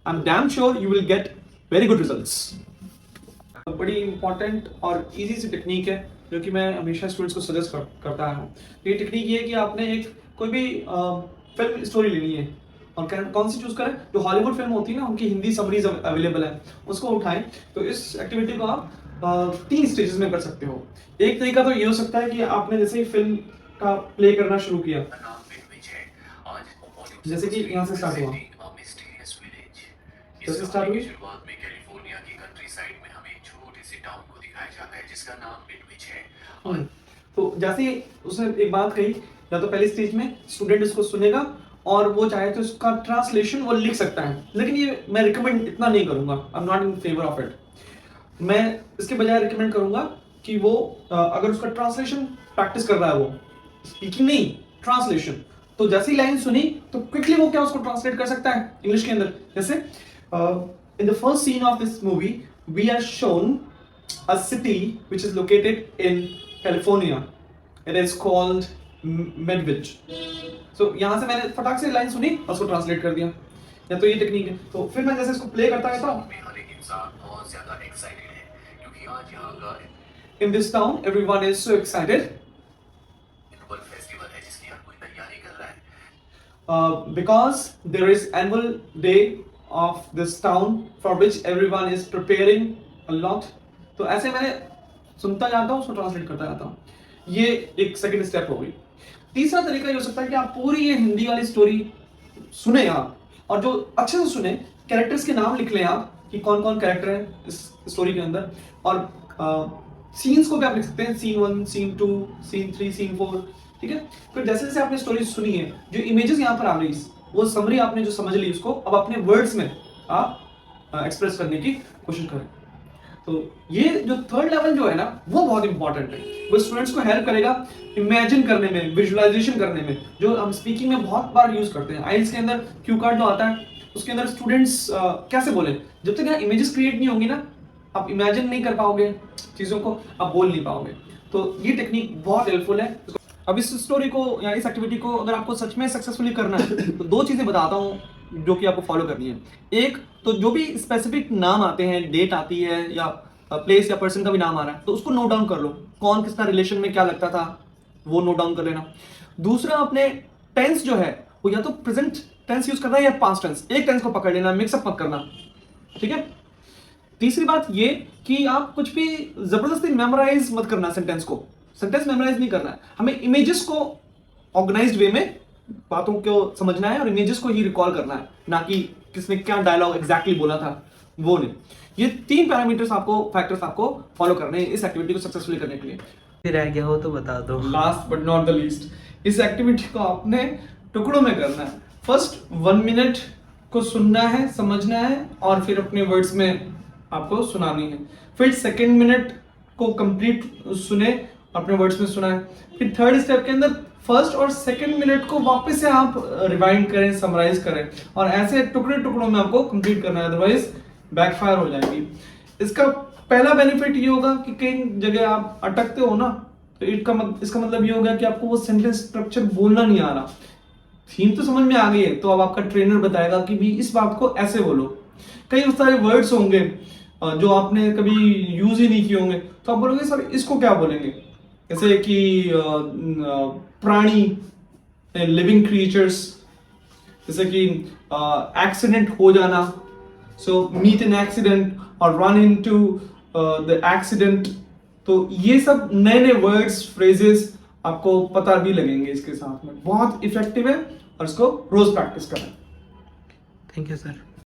I'm damn sure you will get very good results. बड़ी important और easy सी technique है जो कि मैं हमेशा स्टूडेंट्स को सजेस्ट करता आया। ये टेक्निक ये है कि आपने एक कोई भी फिल्म स्टोरी लेनी है और कौन सी चूज करें, जो हॉलीवुड फिल्म होती है ना उनकी हिंदी समरीज अवेलेबल है, उसको उठाएं। तो इस एक्टिविटी को आप 3 स्टेजेस में कर सकते हो। एक तरीका तो ये हो सकता है कि आपने जैसे ही फिल्म का प्ले करना शुरू किया, जैसे कि यहाँ से स्टार्ट हुआ, जैसे स्टार्ट हुई तो जैसे ही उसने एक बात कही, या तो पहली स्टेज में स्टूडेंट इसको सुनेगा और वो चाहे तो इसका ट्रांसलेशन वो लिख सकता है, लेकिन ये मैं रिकमेंड इतना नहीं करूंगा। I am not in favour of it. मैं इसके बजाय रिकमेंड करूंगा कि वो अगर उसका ट्रांसलेशन प्रैक्टिस कर रहा है, वो स्पीकिंग नहीं ट्रांसलेशन, तो जैसे ही लाइन सुनी तो क्विकली वो क्या उसको ट्रांसलेट कर सकता है इंग्लिश के अंदर। जैसे in the first scene of this movie we are shown a city which is located in California. It is called Medvedge. So यहाँ से मैंने फटाक से लाइन सुनी और उसको ट्रांसलेट कर दिया। या तो ये टेक्निक है। तो फिर मैं जैसे इसको प्ले करता रहता हूँ। हर एक इंसान बहुत ज़्यादा एक्साइटेड है क्योंकि आज यहाँ का In this town everyone is so excited. Annual festival है जिसकी हर कोई तैयारी कर रहा है। Because there is annual day of this town for which everyone is preparing a lot. तो ऐसे मैंने सुनता जाता हूँ, उसको ट्रांसलेट करता जाता हूँ। ये एक सेकंड स्टेप हो गई। तीसरा तरीका ये हो सकता है कि आप पूरी ये हिंदी वाली स्टोरी सुने आप, और जो अच्छे से सुने, कैरेक्टर्स के नाम लिख लें आप कि कौन कौन कैरेक्टर है इस स्टोरी के अंदर, और सीन्स को भी आप लिख सकते हैं, सीन 1, सीन 2, सीन 3, सीन 4, ठीक है। फिर जैसे जैसे आपने स्टोरी सुनी है, जो इमेजेस यहाँ पर आ गई, वो समरी आपने जो समझ ली, उसको अब अपने वर्ड्स में आप एक्सप्रेस करने की कोशिश करें। तो ये जो थर्ड लेवल जो है ना, वो बहुत इंपॉर्टेंट है। वो स्टूडेंट्स को हेल्प करेगा इमेजिन करने में, विजुअलाइजेशन करने में, जो हम स्पीकिंग में बहुत बार यूज करते हैं। आइल्स के अंदर क्यू कार्ड जो आता है, उसके अंदर स्टूडेंट्स कैसे बोले, जब तक यहाँ इमेजेस क्रिएट नहीं होंगी ना, आप इमेजिन नहीं कर पाओगे चीजों को, आप बोल नहीं पाओगे। तो ये टेक्निक बहुत हेल्पफुल है। अब इस स्टोरी को या इस एक्टिविटी को अगर आपको सच में सक्सेसफुली करना है तो 2 चीजें बताता हूँ जो कि आपको फॉलो करनी है। एक तो जो भी स्पेसिफिक नाम आते हैं, डेट आती है या प्लेस या पर्सन का भी नाम आ रहा है, तो उसको नोट डाउन कर लो। कौन किसका रिलेशन में क्या लगता था, वो नोट डाउन कर लेना। दूसरा, अपने टेंस जो है वो या तो प्रेजेंट टेंस यूज करना है या पास्ट टेंस, एक टेंस को पकड़ लेना, मिक्सअप मत करना, ठीक है। तीसरी बात ये कि आप कुछ भी जबरदस्ती मेमोराइज मत करना सेंटेंस को। सेंटेंस मेमोराइज नहीं करना है, हमें इमेजेस को ऑर्गेनाइज्ड वे में बातों को समझना है और इमेजेस को ही रिकॉल करना है, ना कि किसने क्या डायलॉग एग्जैक्टली बोला था, वो नहीं। ये 3 पैरामीटर्स आपको, फैक्टर्स आपको फॉलो करने हैं इस एक्टिविटी को सक्सेसफुली करने के लिए। फिर रह गया हो तो बता दो। Last but not the least, इस एक्टिविटी को आपने टुकड़ों में करना है। फर्स्ट 1 मिनट को सुनना है, समझना है और फिर अपने वर्ड्स में आपको सुनानी है। फिर सेकेंड मिनट को कंप्लीट सुने, अपने वर्ड्स में सुना है। फिर थर्ड स्टेप के अंदर फर्स्ट और सेकंड मिनट को वापस से आप रिवाइंड करें, समराइज करें, और ऐसे टुकड़े टुकड़ों में आपको कंप्लीट करना है, अदरवाइज बैकफायर हो जाएगी। इसका पहला बेनिफिट ये होगा कि कई जगह आप अटकते हो ना, तो इसका मतलब ये होगा कि आपको वो सेंटेंस स्ट्रक्चर बोलना नहीं आ रहा। थीम तो समझ में आ गई है, तो अब आपका ट्रेनर बताएगा कि भी इस बात को ऐसे बोलो। कई सारे वर्ड्स होंगे जो आपने कभी यूज ही नहीं किए होंगे, तो आप बोलोगे सर इसको क्या बोलेंगे, जैसे कि प्राणी, लिविंग क्रिएचर्स, जैसे कि एक्सीडेंट हो जाना, सो मीट एन एक्सीडेंट और रन इनटू द एक्सीडेंट। तो ये सब नए नए वर्ड्स, फ्रेजेस आपको पता भी लगेंगे इसके साथ में। बहुत इफेक्टिव है और इसको रोज प्रैक्टिस करें। Thank you sir.